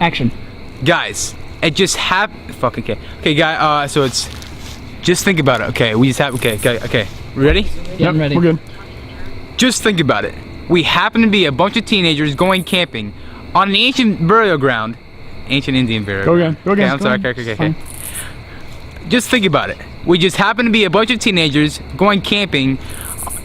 Action. Guys, it just happened. Fucking okay. Okay, guys. So it's. Just think about it. Okay, we just have. Okay. Ready? Yeah, I'm ready. We're good. Just think about it. We happen to be a bunch of teenagers going camping on an ancient burial ground. Ancient Indian burial ground. Go again. Okay, I'm sorry. Okay. Just think about it. We just happen to be a bunch of teenagers going camping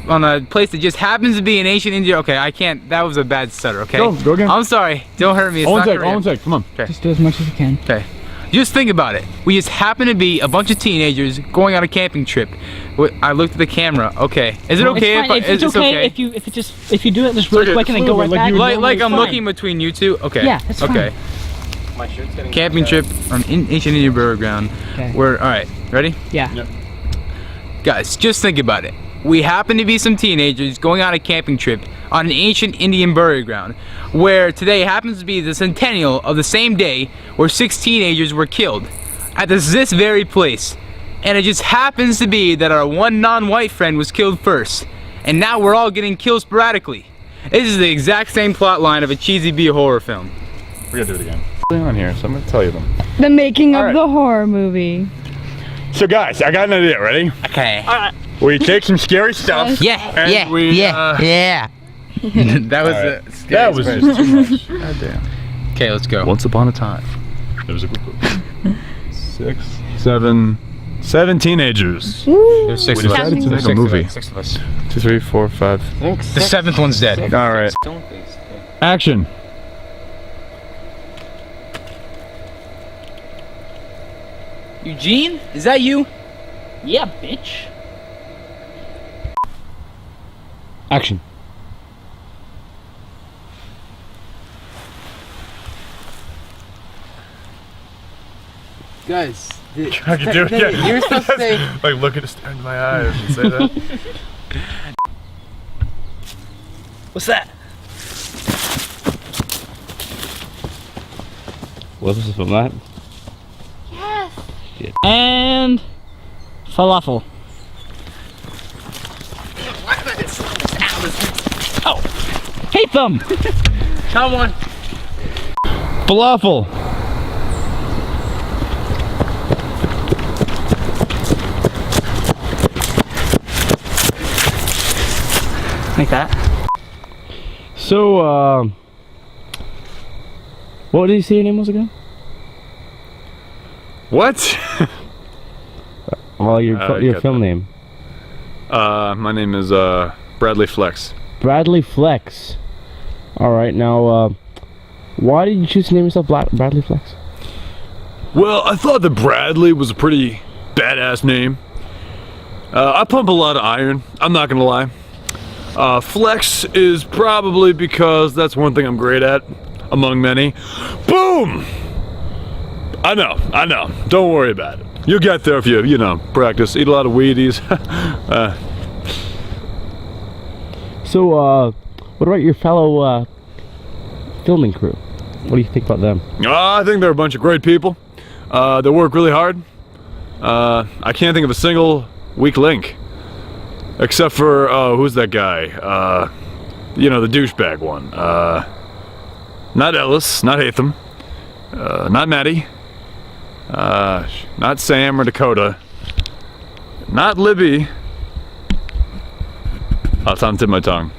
on a place that just happens to be an ancient Indian. Okay, I can't. That was a bad stutter. Okay. Go again. I'm sorry. Don't hurt me. It's not Korean. All in sec. Come on. Okay. Just do as much as you can. Okay. Just think about it. We just happen to be a bunch of teenagers going on a camping trip. I looked at the camera. Okay. Is it okay it's okay if you do it just really quick and then go right back? Like I'm looking between you two. Okay. Yeah, that's fine. Okay. My shirt's getting Camping trip on ancient Indian burial ground. Okay. All right. Ready? Yeah. Yep. Guys, just think about it. We happen to be some teenagers going on a camping trip on an ancient Indian burial ground, where today happens to be the centennial of the same day where 6 teenagers were killed at this very place. And it just happens to be that our one non-white friend was killed first, and now we're all getting killed sporadically. This is the exact same plot line of a cheesy B horror film. We're gonna do it again. On here, so I'm gonna tell you them. The making of the horror movie. So guys, I got an idea. Ready? Okay. We take some scary stuff. Yeah. And That was That was just too much. God damn. Okay, let's go. Once upon a time, there was a group of 7 teenagers. There's 6 We of us. decided to make a movie. 6 of us. 2, 3, 4, 5. The 7th one's dead. All right. Action. Eugene, is that you? Yeah, bitch. Action. Guys, I can do it again. you're supposed to say. Like look at it, stare into my eyes and say that. What's that? What was from that? And falafel. Oh, hate them. Come on. Falafel. Like that. So, what did you say your name was again? What? Well, your film name. My name is Bradley Flex. Bradley Flex. All right, now, why did you choose to name yourself Bradley Flex? Well, I thought that Bradley was a pretty badass name. I pump a lot of iron, I'm not gonna lie. Flex is probably because that's one thing I'm great at, among many. Boom! I know. Don't worry about it. You'll get there if you know, practice. Eat a lot of Wheaties. So, what about your fellow filming crew? What do you think about them? I think they're a bunch of great people. They work really hard. I can't think of a single weak link. Except for, who's that guy? You know, the douchebag one. Not Ellis, not Hatham, not Maddie, not Sam or Dakota, not Libby. I'll time tip my tongue.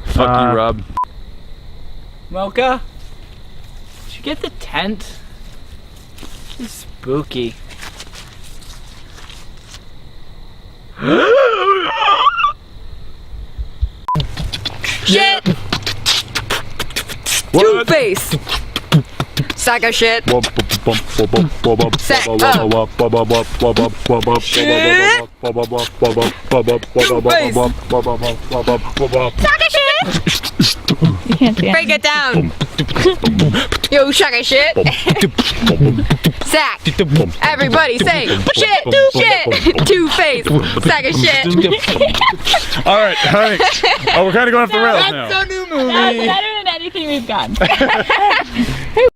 Fuck you, Rob. Mocha, did you get the tent? It's spooky. Shit! Two-face! Sack of shit! Sack of shit! You can't see it. Break it down! Yo, sack of shit! Sack! Everybody say shit! Shit! Two-face! Sack of shit! Alright. Oh, we're kind of going off the rails now. That's a new movie. That's better than anything we've got.